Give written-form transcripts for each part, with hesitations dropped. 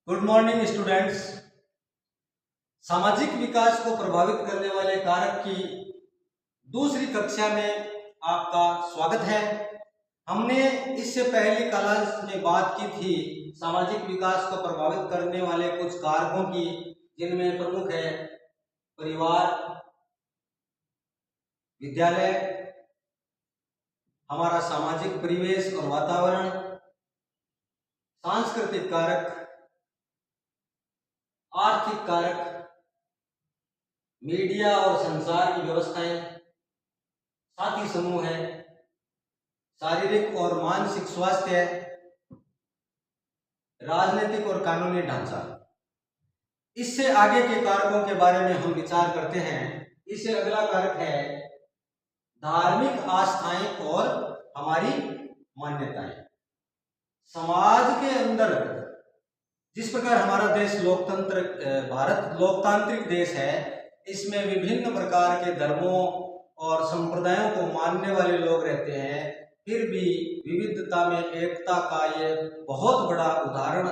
Good morning students. सामाजिक विकास को प्रभावित करने वाले कारक की दूसरी कक्षा में आपका स्वागत है। हमने इससे पहली क्लास में बात की थी सामाजिक विकास को प्रभावित करने वाले कुछ कारकों की, जिनमें प्रमुख है परिवार, विद्यालय, हमारा सामाजिक परिवेश और वातावरण, सांस्कृतिक कारक, आर्थिक कारक, मीडिया और संचार की व्यवस्थाएं, साथी समूह है, शारीरिक और मानसिक स्वास्थ्य, राजनीतिक और कानूनी ढांचा। इससे आगे के कारकों के बारे में हम विचार करते हैं। इससे अगला कारक है धार्मिक आस्थाएं और हमारी मान्यताएं। समाज के अंदर जिस प्रकार हमारा देश भारत लोकतांत्रिक देश है, इसमें विभिन्न प्रकार के धर्मों और संप्रदायों को मानने वाले लोग रहते हैं। फिर भी विविधता में एकता का ये बहुत बड़ा उदाहरण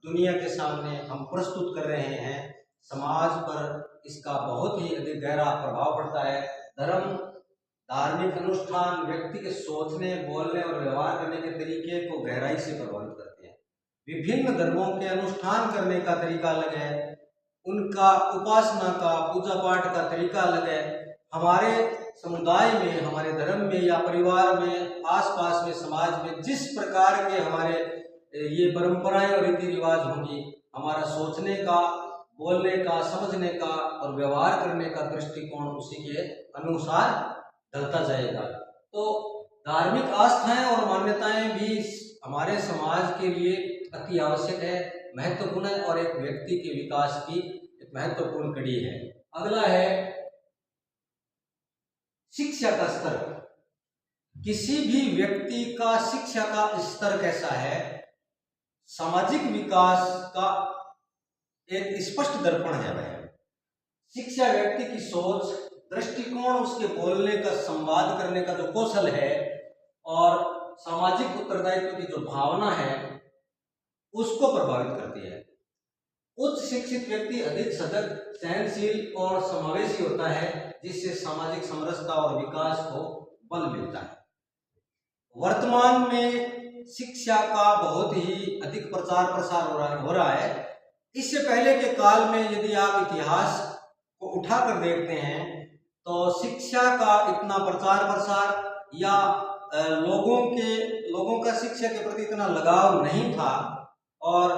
दुनिया के सामने हम प्रस्तुत कर रहे हैं। समाज पर इसका बहुत ही अधिक गहरा प्रभाव पड़ता है। धर्म, धार्मिक अनुष्ठान व्यक्ति के सोचने, बोलने और व्यवहार करने के तरीके को गहराई से प्रभावित करते हैं। विभिन्न धर्मों के अनुष्ठान करने का तरीका अलग है, उनका उपासना का, पूजा पाठ का तरीका अलग है। हमारे समुदाय में, हमारे धर्म में या परिवार में, आसपास में, समाज में जिस प्रकार के हमारे ये परंपराएं और रीति रिवाज होंगी, हमारा सोचने का, बोलने का, समझने का और व्यवहार करने का दृष्टिकोण उसी के अनुसार ढलता जाएगा। तो धार्मिक आस्थाएं और मान्यताएं भी हमारे समाज के लिए अति आवश्यक है, महत्वपूर्ण है और एक व्यक्ति के विकास की एक महत्वपूर्ण कड़ी है। अगला है शिक्षा का स्तर। किसी भी व्यक्ति का शिक्षा का स्तर कैसा है, सामाजिक विकास का एक स्पष्ट दर्पण है। वह शिक्षा व्यक्ति की सोच, दृष्टिकोण, उसके बोलने का, संवाद करने का जो कौशल है और सामाजिक उत्तरदायित्व की जो भावना है, उसको प्रभावित करती है। उच्च शिक्षित व्यक्ति अधिक सजग, सहनशील और समावेशी होता है, जिससे सामाजिक समरसता और विकास को बल मिलता है। वर्तमान में शिक्षा का बहुत ही अधिक प्रचार प्रसार हो रहा है। इससे पहले के काल में यदि आप इतिहास को उठाकर देखते हैं तो शिक्षा का इतना प्रचार प्रसार या लोगों का शिक्षा के प्रति इतना लगाव नहीं था और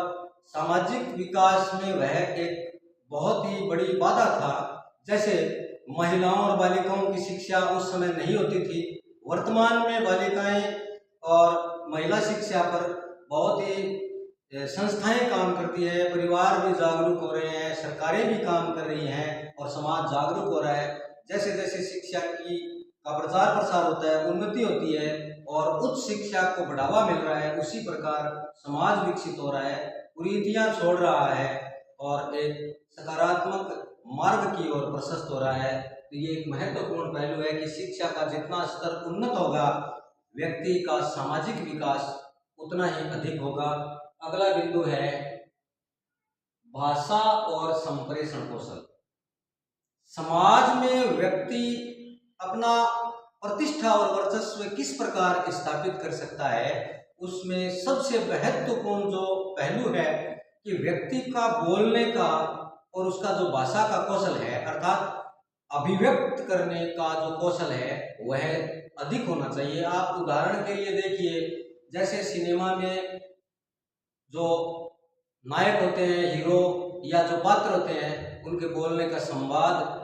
सामाजिक विकास में वह एक बहुत ही बड़ी बाधा था। जैसे महिलाओं और बालिकाओं की शिक्षा उस समय नहीं होती थी। वर्तमान में बालिकाएं और महिला शिक्षा पर बहुत ही संस्थाएं काम करती है, परिवार भी जागरूक हो रहे हैं, सरकारें भी काम कर रही हैं और समाज जागरूक हो रहा है। जैसे जैसे शिक्षा का प्रचार प्रसार होता है, उन्नति होती है और उच्च शिक्षा को बढ़ावा मिल रहा है, उसी प्रकार समाज विकसित हो रहा है, कुरीतियां छोड़ रहा है और एक सकारात्मक मार्ग की ओर प्रशस्त हो रहा है। तो ये एक महत्वपूर्ण पहलू है कि शिक्षा का जितना स्तर उन्नत होगा, व्यक्ति का सामाजिक विकास उतना ही अधिक होगा। अगला बिंदु है भाषा और संप्रेषण कौशल। समाज में व्यक्ति अपना प्रतिष्ठा और वर्चस्व किस प्रकार स्थापित कर सकता है, उसमें सबसे महत्वपूर्ण जो पहलू है कि व्यक्ति का बोलने का और उसका जो भाषा का कौशल है, अर्थात अभिव्यक्त करने का जो कौशल है, वह अधिक होना चाहिए। आप उदाहरण के लिए देखिए, जैसे सिनेमा में जो नायक होते हैं, हीरो या जो पात्र होते हैं, उनके बोलने का संवाद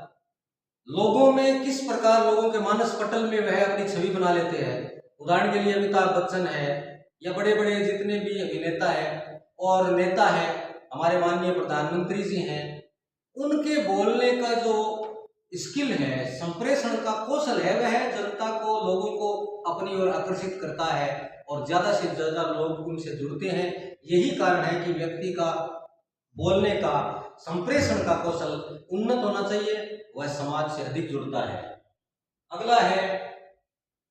लोगों में किस प्रकार, लोगों के मानस पटल में वह अपनी छवि बना लेते हैं। उदाहरण के लिए अमिताभ बच्चन है या बड़े बड़े जितने भी अभिनेता है और नेता है, हमारे माननीय प्रधानमंत्री जी हैं, उनके बोलने का जो स्किल है, संप्रेषण का कौशल है, वह जनता को, लोगों को अपनी ओर आकर्षित करता है और ज्यादा से ज्यादा लोग उनसे जुड़ते हैं। यही कारण है कि व्यक्ति का बोलने का, संप्रेषण का कौशल उन्नत होना चाहिए, वह समाज से अधिक जुड़ता है। अगला है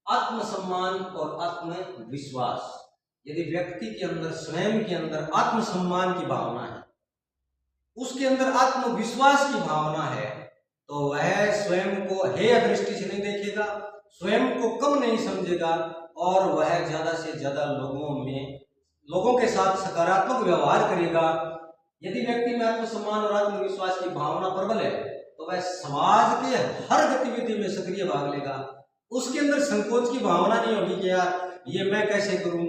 आत्मसम्मान और आत्मविश्वास। यदि व्यक्ति के अंदर, स्वयं के अंदर आत्मसम्मान की भावना है, उसके अंदर आत्मविश्वास की भावना है, तो वह स्वयं को हेय दृष्टि से नहीं देखेगा, स्वयं को कम नहीं समझेगा और वह ज्यादा से ज्यादा लोगों के साथ सकारात्मक व्यवहार करेगा। यदि व्यक्ति में आत्मसम्मान और आत्मविश्वास की भावना प्रबल है तो वह समाज के हर गतिविधि में सक्रिय भाग लेगा। उसके अंदर संकोच की भावना नहीं होगी कि यार ये मैं कैसे करूं,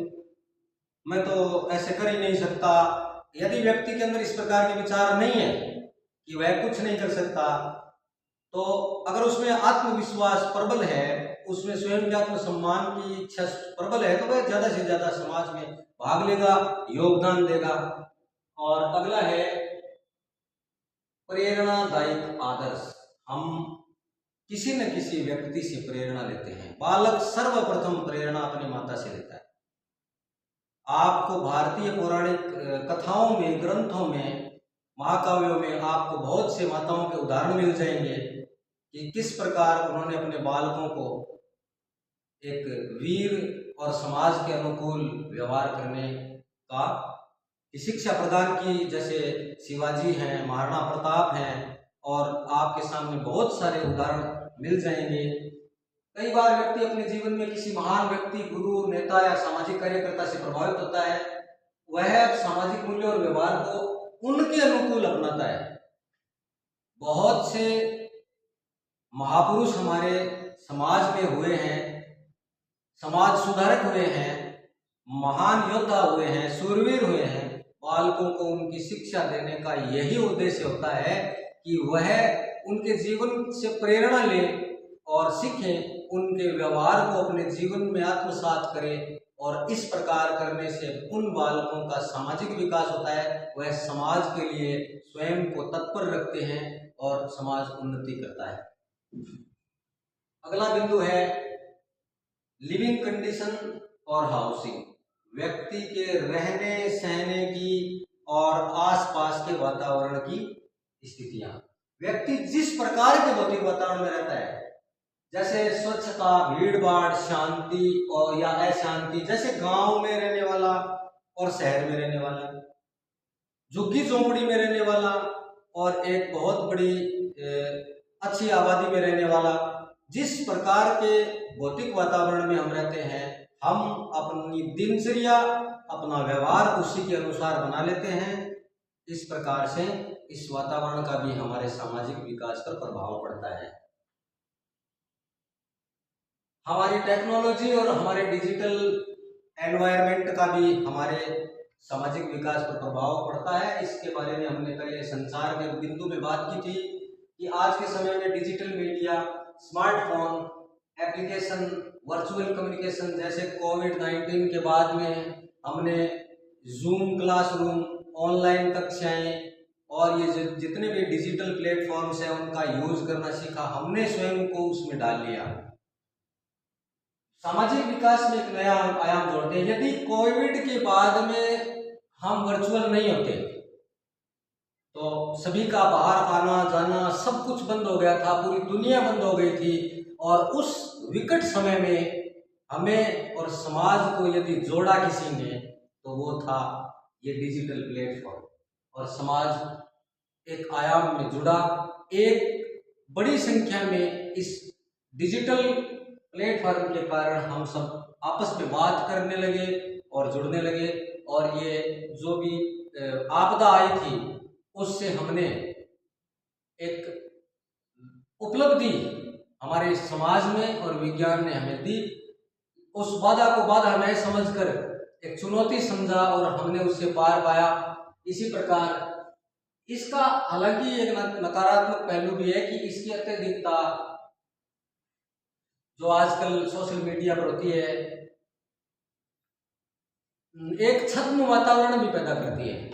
मैं तो ऐसे कर ही नहीं सकता। यदि व्यक्ति के अंदर इस प्रकार के विचार नहीं है कि वह कुछ नहीं कर सकता, तो अगर उसमें आत्मविश्वास प्रबल है, उसमें स्वयं के आत्मसम्मान की इच्छा प्रबल है, तो वह ज्यादा से ज्यादा समाज में भाग लेगा, योगदान देगा। और अगला है प्रेरणादायक आदर्श। हम किसी न किसी व्यक्ति से प्रेरणा लेते हैं। बालक सर्वप्रथम प्रेरणा अपनी माता से लेता है। आपको भारतीय पौराणिक कथाओं में, ग्रंथों में, महाकाव्यों में आपको बहुत से माताओं के उदाहरण मिल जाएंगे कि किस प्रकार उन्होंने अपने बालकों को एक वीर और समाज के अनुकूल व्यवहार करने का शिक्षा प्रदान की। जैसे शिवाजी हैं, महाराणा प्रताप हैं, और आपके सामने बहुत सारे उदाहरण मिल जाएंगे। कई बार व्यक्ति अपने जीवन में किसी महान व्यक्ति, गुरु, नेता या सामाजिक कार्यकर्ता से प्रभावित होता है, वह सामाजिक मूल्य और व्यवहार को उनके अनुकूल अपनाता है। बहुत से महापुरुष हमारे समाज में हुए हैं, समाज सुधारक हुए हैं, महान योद्धा हुए हैं, सूरवीर हुए हैं। बालकों को उनकी शिक्षा देने का यही उद्देश्य होता है कि वह उनके जीवन से प्रेरणा ले और सीखें, उनके व्यवहार को अपने जीवन में आत्मसात करें, और इस प्रकार करने से उन बालकों का सामाजिक विकास होता है, वह समाज के लिए स्वयं को तत्पर रखते हैं और समाज उन्नति करता है। अगला बिंदु है लिविंग कंडीशन और हाउसिंग। व्यक्ति के रहने सहने की और आसपास के वातावरण की स्थितियां। व्यक्ति जिस प्रकार के भौतिक वातावरण में रहता है, जैसे स्वच्छता, भीड़ भाड़, शांति और या अशांति, जैसे गांव में रहने वाला और शहर में रहने वाला, झुग्गी झोंपड़ी में रहने वाला और एक बहुत बड़ी अच्छी आबादी में रहने वाला, जिस प्रकार के भौतिक वातावरण में हम रहते हैं, हम अपनी दिनचर्या, अपना व्यवहार उसी के अनुसार बना लेते हैं। इस प्रकार से इस वातावरण का भी हमारे सामाजिक विकास पर प्रभाव पड़ता है। हमारी टेक्नोलॉजी और हमारे डिजिटल एनवायरनमेंट का भी हमारे सामाजिक विकास पर प्रभाव पड़ता है। इसके बारे में हमने पहले संचार के बिंदु में बात की थी कि आज के समय में digital media, smartphone, application, virtual communication, जैसे कोविड-19 के बाद में हमने जूम क्लासरूम, ऑनलाइन कक्षाएं और ये जितने भी डिजिटल प्लेटफॉर्म्स हैं उनका यूज करना सीखा। हमने स्वयं को उसमें डाल लिया। सामाजिक विकास में एक नया आयाम जोड़ते हैं। यदि कोविड के बाद में हम वर्चुअल नहीं होते तो सभी का बाहर आना जाना सब कुछ बंद हो गया था, पूरी दुनिया बंद हो गई थी, और उस विकट समय में हमें और समाज को यदि जोड़ा किसी ने तो वो था ये डिजिटल प्लेटफॉर्म, और समाज एक आयाम में जुड़ा। एक बड़ी संख्या में इस डिजिटल प्लेटफॉर्म के कारण हम सब आपस में बात करने लगे और जुड़ने लगे, और ये जो भी आपदा आई थी उससे हमने एक उपलब्धि हमारे समाज में और विज्ञान ने हमें दी। उस बाधा को बाधा नहीं समझकर एक चुनौती समझा और हमने उससे पार पाया। इसी प्रकार इसका हालांकि एक नकारात्मक पहलू भी है कि इसकी अत्यधिकता जो आजकल सोशल मीडिया पर होती है एक छद्म वातावरण भी पैदा करती है।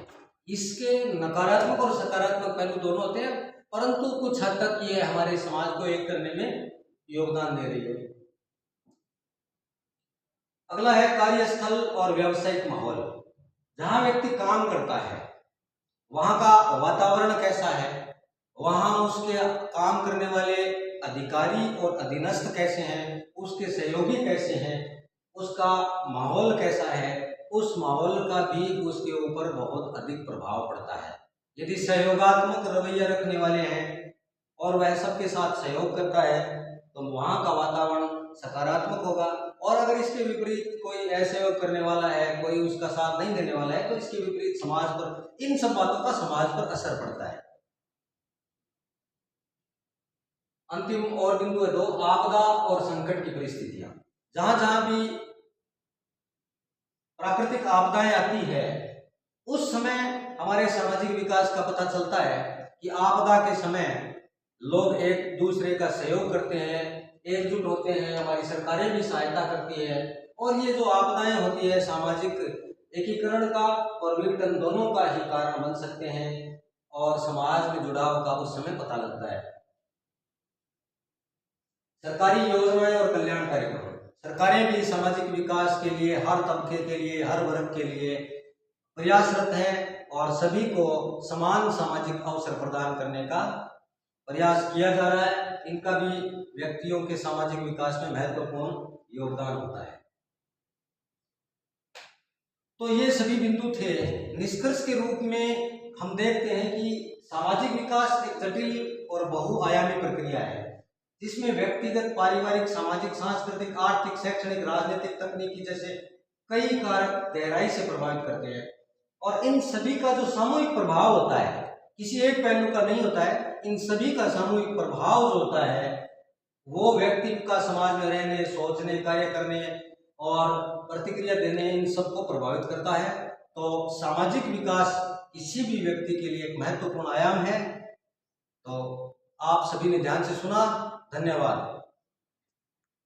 इसके नकारात्मक और सकारात्मक पहलू दोनों होते हैं, परंतु कुछ हद तक ये हमारे समाज को एक करने में योगदान दे रही है। अगला है कार्यस्थल और व्यावसायिक माहौल। जहां व्यक्ति काम करता है वहां का वातावरण कैसा है, वहां उसके काम करने वाले अधिकारी और अधीनस्थ कैसे हैं, उसके सहयोगी कैसे हैं, उसका माहौल कैसा है, उस माहौल का भी उसके ऊपर बहुत अधिक प्रभाव पड़ता है। यदि सहयोगात्मक रवैया रखने वाले हैं और वह सबके साथ सहयोग करता है तो वहाँ का वातावरण सकारात्मक होगा। और अगर इसके विपरीत कोई असहयोग करने वाला है, कोई उसका साथ नहीं देने वाला है, तो इसके विपरीत समाज पर, इन सब बातों का समाज पर असर पड़ता है। अंतिम और बिंदु है 2, आपदा और संकट की परिस्थितियां। जहां जहां भी प्राकृतिक आपदाएं आती है उस समय हमारे सामाजिक विकास का पता चलता है कि आपदा के समय लोग एक दूसरे का सहयोग करते हैं, एकजुट होते हैं, हमारी सरकारें भी सहायता करती है। और ये जो आपदाएं होती है सामाजिक एकीकरण का और विघटन दोनों का ही कारण बन सकते हैं और समाज में जुड़ाव का उस समय पता लगता है। सरकारी योजनाएं और कल्याण कार्यक्रम। सरकारें भी सामाजिक विकास के लिए, हर तबके के लिए, हर वर्ग के लिए प्रयासरत है और सभी को समान सामाजिक अवसर प्रदान करने का प्रयास किया जा रहा है। इनका भी व्यक्तियों के सामाजिक विकास में महत्वपूर्ण योगदान होता है। तो ये सभी बिंदु थे। निष्कर्ष के रूप में हम देखते हैं कि सामाजिक विकास एक जटिल और बहुआयामी प्रक्रिया है जिसमें व्यक्तिगत, पारिवारिक, सामाजिक, सांस्कृतिक, आर्थिक, शैक्षणिक, राजनीतिक, तकनीकी जैसे कई कारक गहराई से प्रभावित करते हैं। और इन सभी का जो सामूहिक प्रभाव होता है, किसी एक पहलू का नहीं होता है, इन सभी का सामूहिक प्रभाव जो होता है वो व्यक्ति का समाज में रहने, सोचने, कार्य करने और प्रतिक्रिया देने, इन सबको प्रभावित करता है। तो सामाजिक विकास किसी भी व्यक्ति के लिए एक महत्वपूर्ण आयाम है। तो आप सभी ने ध्यान से सुना, धन्यवाद।